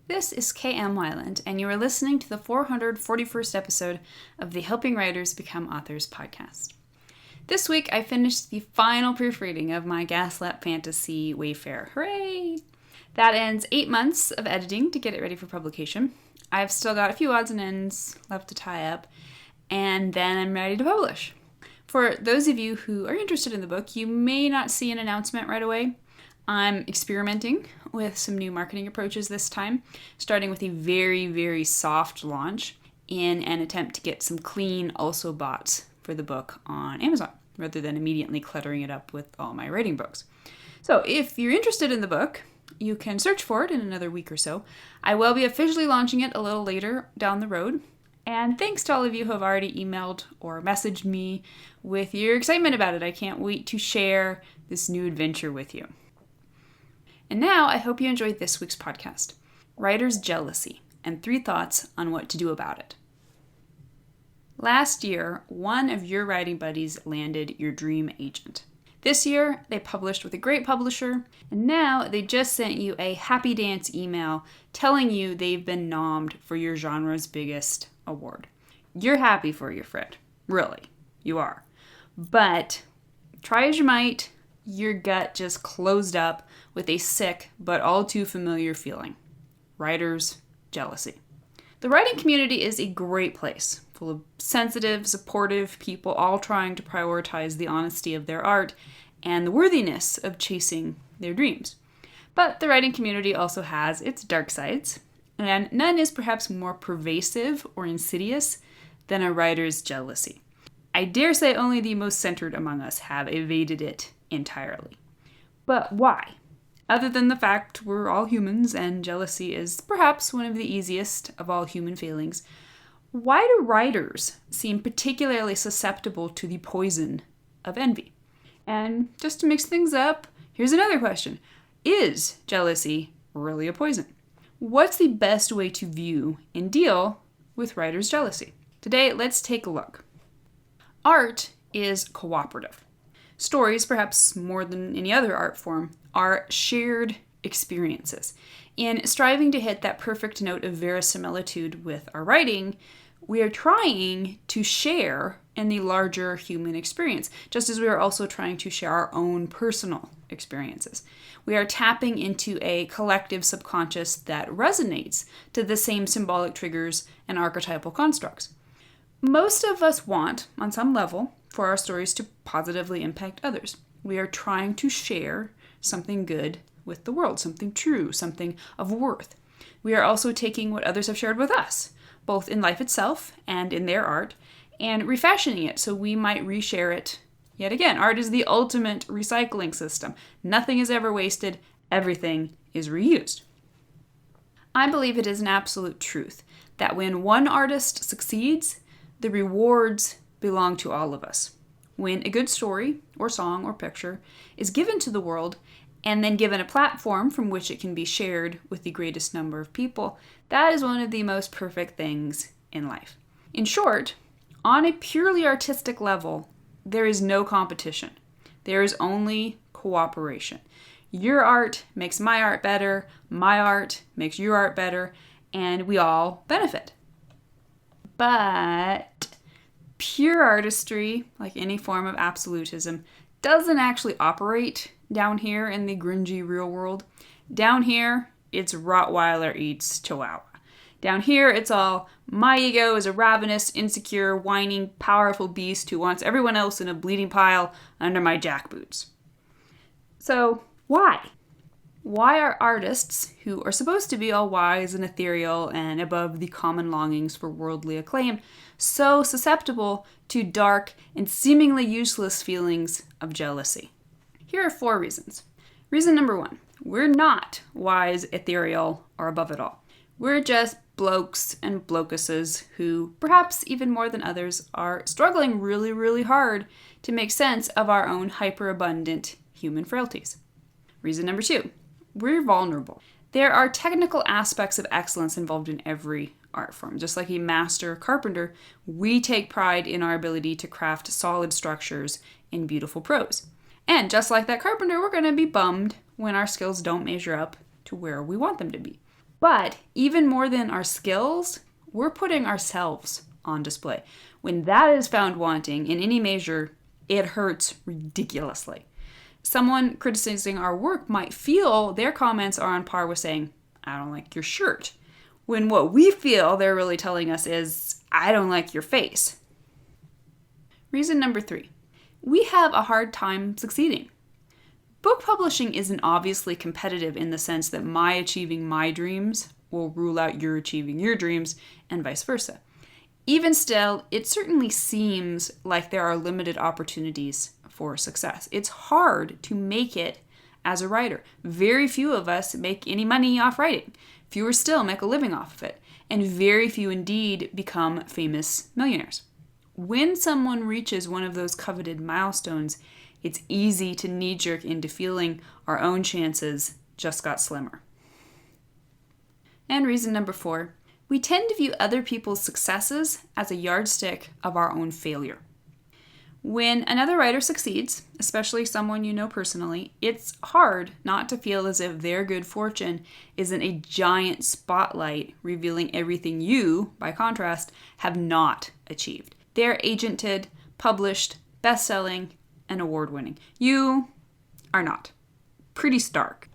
This is K.M. Wyland, and you are listening to the 441st episode of the Helping Writers Become Authors podcast. This week, I finished the final proofreading of my Gaslit fantasy Wayfarer. Hooray! That ends 8 months of editing to get it ready for publication. I've still got a few odds and ends left to tie up, and then I'm ready to publish. For those of you who are interested in the book, you may not see an announcement right away. I'm experimenting with some new marketing approaches this time, starting with a very, very soft launch in an attempt to get some clean also boughts for the book on Amazon, rather than immediately cluttering it up with all my writing books. So if you're interested in the book, you can search for it in another week or so. I will be officially launching it a little later down the road. And thanks to all of you who have already emailed or messaged me with your excitement about it. I can't wait to share this new adventure with you. And now, I hope you enjoyed this week's podcast, Writer's Jealousy, and 3 thoughts on what to do about it. Last year, one of your writing buddies landed your dream agent. This year, they published with a great publisher, and now they just sent you a happy dance email telling you they've been nommed for your genre's biggest award. You're happy for your friend. Really, you are. But try as you might, your gut just closed up with a sick but all too familiar feeling. Writer's jealousy. The writing community is a great place, full of sensitive, supportive people all trying to prioritize the honesty of their art and the worthiness of chasing their dreams. But the writing community also has its dark sides, and none is perhaps more pervasive or insidious than a writer's jealousy. I dare say only the most centered among us have evaded it entirely. But why? Other than the fact we're all humans and jealousy is perhaps one of the easiest of all human failings, why do writers seem particularly susceptible to the poison of envy? And just to mix things up, here's another question. Is jealousy really a poison? What's the best way to view and deal with writer's jealousy? Today, let's take a look. Art is cooperative. Stories, perhaps more than any other art form, are shared experiences. In striving to hit that perfect note of verisimilitude with our writing, we are trying to share in the larger human experience, just as we are also trying to share our own personal experiences. We are tapping into a collective subconscious that resonates to the same symbolic triggers and archetypal constructs. Most of us want, on some level, for our stories to positively impact others. We are trying to share something good with the world, something true, something of worth. We are also taking what others have shared with us, both in life itself and in their art, and refashioning it so we might reshare it yet again. Art is the ultimate recycling system. Nothing is ever wasted. Everything is reused. I believe it is an absolute truth that when one artist succeeds, the rewards belong to all of us. When a good story, or song, or picture is given to the world, and then given a platform from which it can be shared with the greatest number of people, that is one of the most perfect things in life. In short, on a purely artistic level, there is no competition. There is only cooperation. Your art makes my art better, my art makes your art better, and we all benefit. But pure artistry, like any form of absolutism, doesn't actually operate down here in the grungy real world. Down here, it's Rottweiler eats Chihuahua. Down here, it's all, my ego is a ravenous, insecure, whining, powerful beast who wants everyone else in a bleeding pile under my jackboots. So, why? Why are artists, who are supposed to be all wise and ethereal and above the common longings for worldly acclaim, so susceptible to dark and seemingly useless feelings of jealousy? Here are 4 reasons. Reason number 1, we're not wise, ethereal, or above it all. We're just blokes and blokuses who, perhaps even more than others, are struggling really, really hard to make sense of our own hyperabundant human frailties. Reason number 2, we're vulnerable. There are technical aspects of excellence involved in every art form. Just like a master carpenter, we take pride in our ability to craft solid structures in beautiful prose. And just like that carpenter, we're going to be bummed when our skills don't measure up to where we want them to be. But even more than our skills, we're putting ourselves on display. When that is found wanting in any measure, it hurts ridiculously. Someone criticizing our work might feel their comments are on par with saying, I don't like your shirt, when what we feel they're really telling us is, I don't like your face. Reason number 3, we have a hard time succeeding. Book publishing isn't obviously competitive in the sense that my achieving my dreams will rule out your achieving your dreams, and vice versa. Even still, it certainly seems like there are limited opportunities for success. It's hard to make it as a writer. Very few of us make any money off writing. Fewer still make a living off of it. And very few indeed become famous millionaires. When someone reaches one of those coveted milestones, it's easy to knee-jerk into feeling our own chances just got slimmer. And reason number 4, we tend to view other people's successes as a yardstick of our own failure. When another writer succeeds, especially someone you know personally, it's hard not to feel as if their good fortune isn't a giant spotlight revealing everything you, by contrast, have not achieved. They're agented, published, best-selling, and award-winning. You are not. Pretty stark.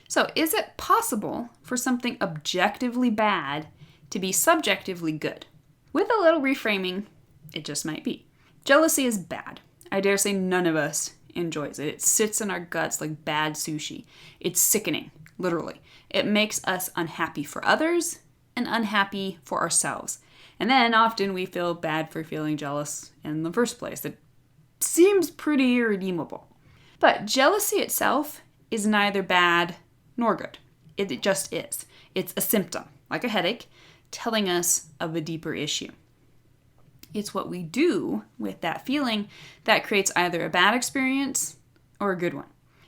So, is it possible for something objectively bad to be subjectively good? With a little reframing, it just might be. Jealousy is bad. I dare say none of us enjoys it. It sits in our guts like bad sushi. It's sickening, literally. It makes us unhappy for others and unhappy for ourselves. And then often we feel bad for feeling jealous in the first place. It seems pretty irredeemable. But jealousy itself is neither bad nor good. It just is. It's a symptom, like a headache, telling us of a deeper issue. It's what we do with that feeling that creates either a bad experience or a good one.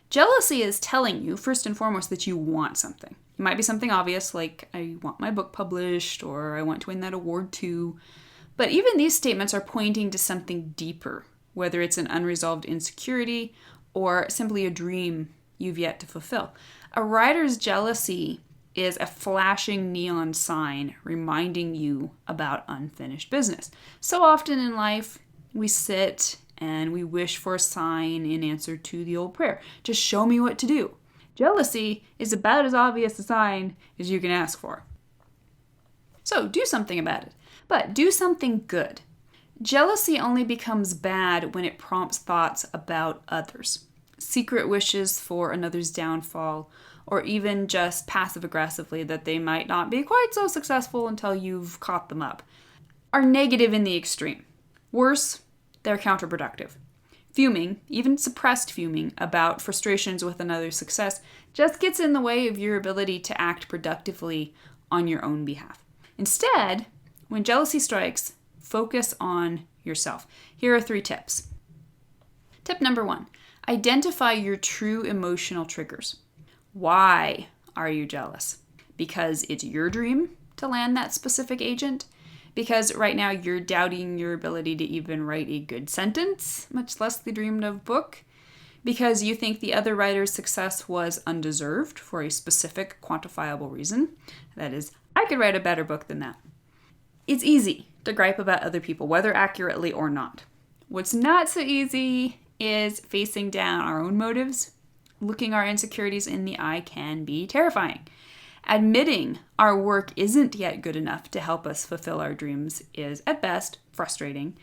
Jealousy is telling you, first and foremost, that you want something. It might be something obvious, like, I want my book published, or I want to win that award too. But even these statements are pointing to something deeper, whether it's an unresolved insecurity or simply a dream you've yet to fulfill. A writer's jealousy is a flashing neon sign reminding you about unfinished business. So often in life, we sit and we wish for a sign in answer to the old prayer. Just show me what to do. Jealousy is about as obvious a sign as you can ask for. So do something about it, but do something good. Jealousy only becomes bad when it prompts thoughts about others, secret wishes for another's downfall, or even just passive-aggressively that they might not be quite so successful until you've caught them up, are negative in the extreme. Worse, they're counterproductive. Fuming, even suppressed fuming, about frustrations with another's success just gets in the way of your ability to act productively on your own behalf. Instead, when jealousy strikes, focus on yourself. Here are 3 tips. Tip number 1, identify your true emotional triggers. Why are you jealous? Because it's your dream to land that specific agent? Because right now you're doubting your ability to even write a good sentence, much less the dreamed of book? Because you think the other writer's success was undeserved for a specific quantifiable reason? That is, I could write a better book than that. It's easy to gripe about other people, whether accurately or not. What's not so easy is facing down our own motives. Looking our insecurities in the eye can be terrifying. Admitting our work isn't yet good enough to help us fulfill our dreams is, at best, frustrating.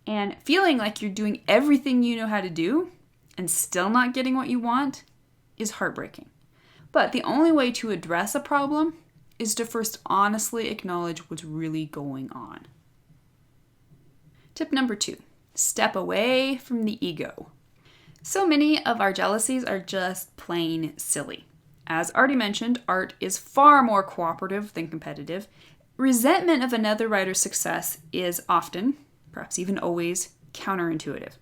And feeling like you're doing everything you know how to do and still not getting what you want is heartbreaking. But the only way to address a problem is to first honestly acknowledge what's really going on. Tip number 2, step away from the ego. So many of our jealousies are just plain silly. As already mentioned, art is far more cooperative than competitive. Resentment of another writer's success is often, perhaps even always, counterintuitive.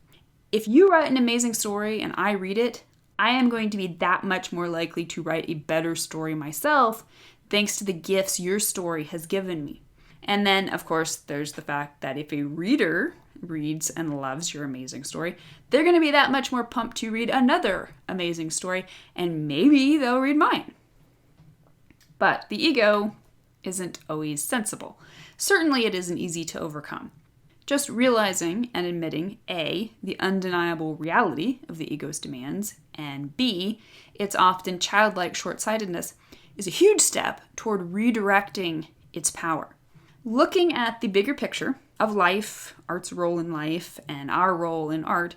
If you write an amazing story and I read it, I am going to be that much more likely to write a better story myself thanks to the gifts your story has given me. And then, of course, there's the fact that if a reader reads and loves your amazing story, they're going to be that much more pumped to read another amazing story, and maybe they'll read mine. But the ego isn't always sensible. Certainly it isn't easy to overcome. Just realizing and admitting A, the undeniable reality of the ego's demands, and B, its often childlike short-sightedness, is a huge step toward redirecting its power. Looking at the bigger picture of life, art's role in life, and our role in art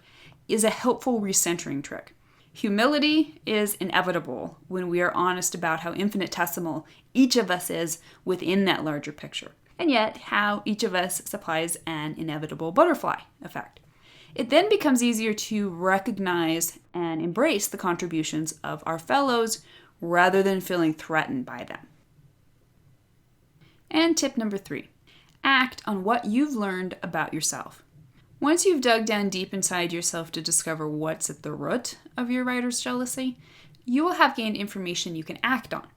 is a helpful recentering trick. Humility is inevitable when we are honest about how infinitesimal each of us is within that larger picture, and yet how each of us supplies an inevitable butterfly effect. It then becomes easier to recognize and embrace the contributions of our fellows rather than feeling threatened by them. And tip number 3, act on what you've learned about yourself. Once you've dug down deep inside yourself to discover what's at the root of your writer's jealousy, you will have gained information you can act on.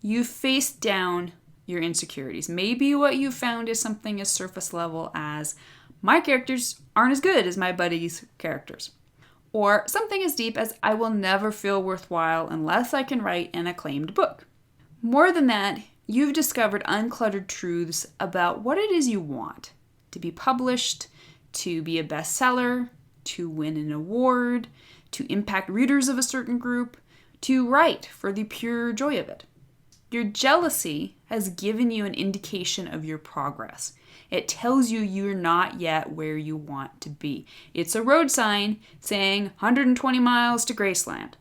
You've faced down your insecurities. Maybe what you found is something as surface level as, my characters aren't as good as my buddy's characters. Or something as deep as, I will never feel worthwhile unless I can write an acclaimed book. More than that, you've discovered uncluttered truths about what it is you want. To be published, to be a bestseller, to win an award, to impact readers of a certain group, to write for the pure joy of it. Your jealousy has given you an indication of your progress. It tells you you're not yet where you want to be. It's a road sign saying 120 miles to Graceland.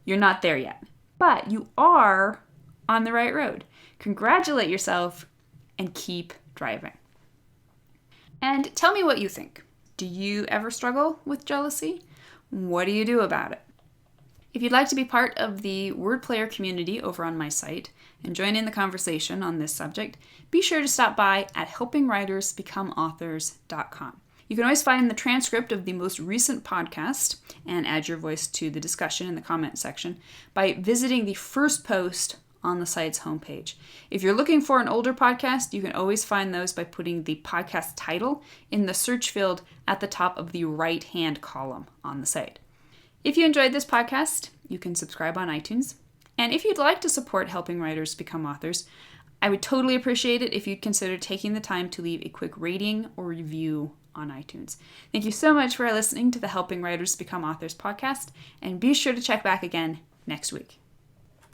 You're not there yet, but you are on the right road. Congratulate yourself and keep driving. And tell me what you think. Do you ever struggle with jealousy? What do you do about it? If you'd like to be part of the Word Player community over on my site and join in the conversation on this subject, be sure to stop by at helpingwritersbecomeauthors.com. You can always find the transcript of the most recent podcast and add your voice to the discussion in the comment section by visiting the first post on the site's homepage. If you're looking for an older podcast, you can always find those by putting the podcast title in the search field at the top of the right-hand column on the site. If you enjoyed this podcast, you can subscribe on iTunes. And if you'd like to support Helping Writers Become Authors, I would totally appreciate it if you'd consider taking the time to leave a quick rating or review on iTunes. Thank you so much for listening to the Helping Writers Become Authors podcast, and be sure to check back again next week.